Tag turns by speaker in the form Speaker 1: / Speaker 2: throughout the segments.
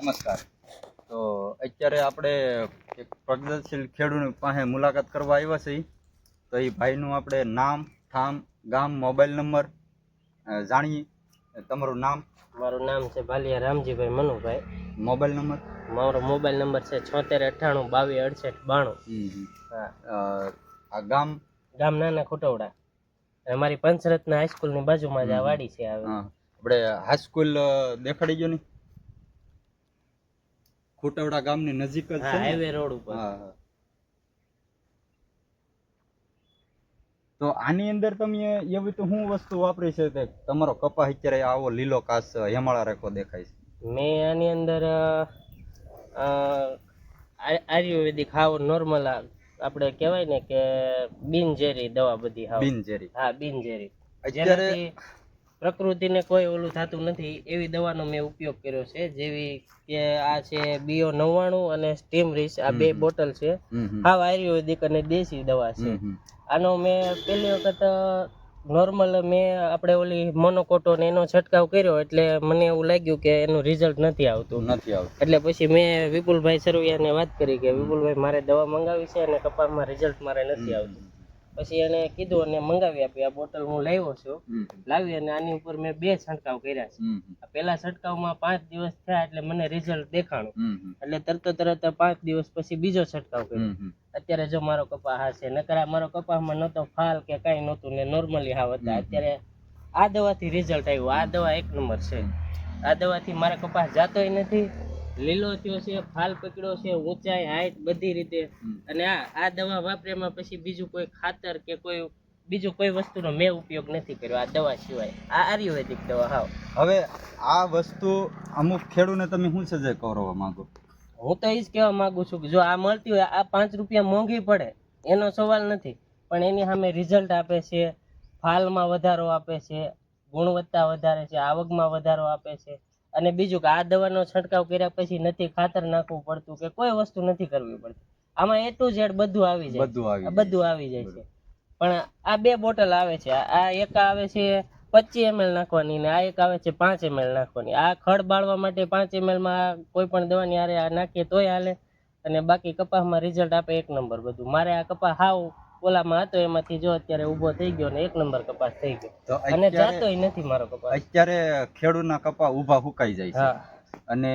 Speaker 1: નમસ્કાર. તો અત્યારે આપણે એક પ્રગતિશીલ ખેડૂત પાસે મુલાકાત કરવા આવ્યા છીએ. તો એ ભાઈનું આપણે નામ, ઠામ, ગામ, મોબાઈલ નંબર જાણીએ. તમારું નામ?
Speaker 2: મારું નામ છે ભાલિયા રામજીભાઈ મનુભાઈ.
Speaker 1: Mobile number?
Speaker 2: મારો મોબાઈલ નંબર છે 7698226892. હા.
Speaker 1: આ ગામ?
Speaker 2: ગામ નાના ખોટવડા. અમારી પંચરત્ન હાઈસ્કૂલની બાજુમાં જ આ વાડી છે.
Speaker 1: આપણે હાઈસ્કૂલ દેખાડી ગયો ને, ખોટવડા ગામની નજીક જ છે,
Speaker 2: હાઈવે રોડ ઉપર.
Speaker 1: તો આની અંદર તમે એવી તો શું વસ્તુ વાપરી છે કે તમારો કપાસ અત્યારે આવો લીલો કાસ હેમાળા રેખો દેખાય છે?
Speaker 2: મેં આની અંદર આયુર્વેદિક હાવ નોર્મલ આપણે કહેવાય ને કે બિનઝેરી દવા બધી.
Speaker 1: બિનઝેરી? હા,
Speaker 2: બિનઝેરી.
Speaker 1: અત્યારે
Speaker 2: પ્રકૃતિને કોઈ ઓલું થતું નથી એવી દવાનો મેં ઉપયોગ કર્યો છે. જેવી કે આ છે બીઓ 99 અને સ્ટીમ રીચ. આ બે બોટલ છે. હાવ આયુર્વેદિક અને દેશી દવા છે. આનો મેં પહેલી વખત નોર્મલ મેં આપણે ઓલી મોનોકોટો ને એનો છંટકાવ કર્યો એટલે મને એવું લાગ્યું કે એનું રિઝલ્ટ નથી આવતું. એટલે પછી મેં વિપુલભાઈ સરવૈયાને વાત કરી કે વિપુલભાઈ મારે દવા મંગાવી છે અને કપાસમાં રિઝલ્ટ મારે નથી આવતું. પછી એને કીધું અને મંગાવી આપી. આ બોટલ હું લાવ્યો છું. લાવી અને આની ઉપર મેં 2 છંટકાવ કર્યા છે. પહેલા છંટકાવમાં 5 દિવસ થયા એટલે મને રિઝલ્ટ દેખાણું. એટલે તરત 5 દિવસ પછી બીજો છંટકાવ કર્યો. અત્યારે જો મારો કપાસ આ છે. નકર મારો કપાસમાં નતો ફાલ કે કાંઈ નહોતું ને નોર્મલી હાવ હતા. અત્યારે આ દવાથી રિઝલ્ટ આવ્યું. આ દવા 1 નંબર છે. આ દવાથી મારા કપાસ જાતોય નથી, લીલો થયો છે, ફાલ પકડ્યો છે, ઊંચાઈ, હાઈટ બધી રીતે. અને આ દવા વાપર્યામાં પછી બીજું કોઈ ખાતર કે કોઈ બીજું કોઈ વસ્તુનો મેં ઉપયોગ નથી કર્યો આ દવા સિવાય. આ આયુર્વેદિક દવા હાવ.
Speaker 1: હવે આ વસ્તુ અમુક ખેડૂતને તમે શું સજેસ્ટ કરવા માંગો?
Speaker 2: હું તો એ જ કહેવા માંગુ છું કે જો આ મળતી હોય, આ 5 રૂપિયા મોંઘી પડે એનો સવાલ નથી, પણ એની સામે રિઝલ્ટ આપે છે, ફાલમાં વધારો આપે છે, ગુણવત્તા વધારે છે, આવકમાં વધારો આપે છે. અને બીજું કે આ દવાનો છંટકાવ કર્યા પછી નથી ખાતર નાખવું પડતું કે કોઈ વસ્તુ નથી કરવી પડતી. આમાં A to Z બધું આવી જાય, બધું આવી જાય છે. પણ આ 2 બોટલ આવે છે. આ એક આવે છે 25 ml નાખવાની ને આ એક આવે છે 5 ml નાખવાની. આ ખડ બાળવા માટે 5 ml માં કોઈ પણ દવાની આરે આ નાખીએ તોય હાલે. અને બાકી કપાસમાં રિઝલ્ટ આપે 1 નંબર બધું. મારે આ કપાસ હાવ ઓલામાં હતો એમાંથી જો અત્યારે ઊભો થઈ ગયો ને 1 નંબર કપાસ થઈ ગયો અને જાતોય નથી મારો કપાસ.
Speaker 1: અત્યારે ખેડૂતના કપાસ ઊભા હુકાઈ જાય છે. અને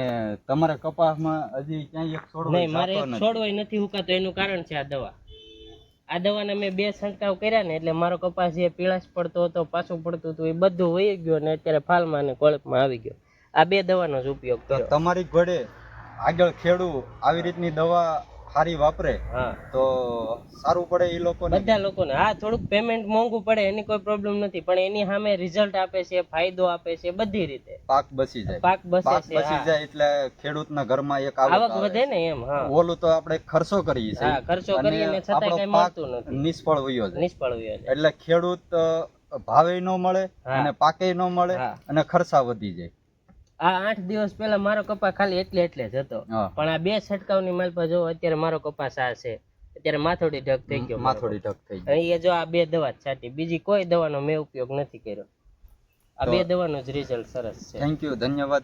Speaker 1: તમારે કપાસમાં હજી ક્યાંય એક છોડવો
Speaker 2: નહીં, મારે એક છોડવોય નથી હુકાતો. એનું કારણ છે આ દવા. આ દવાના મેં 2 છંટકાવ કર્યા ને એટલે મારો કપાસ જે પીળાશ પડતો હતો, પાછું પડતું હતું, એ બધું વહી ગયો ને અત્યારે ફાલમાં અને કોળપમાં આવી ગયો. આ 2 દવાનો જ ઉપયોગ કર્યો.
Speaker 1: તમારી ઘોડે આગળ ખેડૂત આવી રીતની દવા સારી વાપરે તો સારું પડે એ લોકોને,
Speaker 2: બધા લોકોને. હા, થોડુંક પેમેન્ટ મોંઘું પડે એની કોઈ પ્રોબ્લેમ નથી, પણ એની સામે રિઝલ્ટ આપે છે, ફાયદો આપે છે, બધી રીતે
Speaker 1: પાક બસી જાય.
Speaker 2: પાક બસે
Speaker 1: જાય એટલે ખેડૂતના ઘરમાં એક
Speaker 2: આવક વધે ને એમ.
Speaker 1: ઓલું તો આપણે ખર્ચો કરીએ છીએ,
Speaker 2: ખર્ચો કરીએ ને છતાંય કઈ મળતું નથી,
Speaker 1: નિષ્ફળ વયો જાય. એટલે ખેડૂત ભાવે ન મળે અને પાકે ન મળે અને ખર્ચા વધી જાય.
Speaker 2: આ 8 દિવસ પહેલા મારો કપાસ ખાલી એટલે જ હતો, પણ આ 2 છંટકાવની માલ પર જો અત્યારે મારો કપાસ આ છે. અત્યારે માથોડી ઢગ થઈ ગયો. એ જો આ 2 દવા છાંટી, બીજી કોઈ દવાનો મેં ઉપયોગ નથી કર્યો. આ 2 દવાનો જ રિઝલ્ટ સરસ છે.
Speaker 1: થેન્ક યુ, ધન્યવાદ.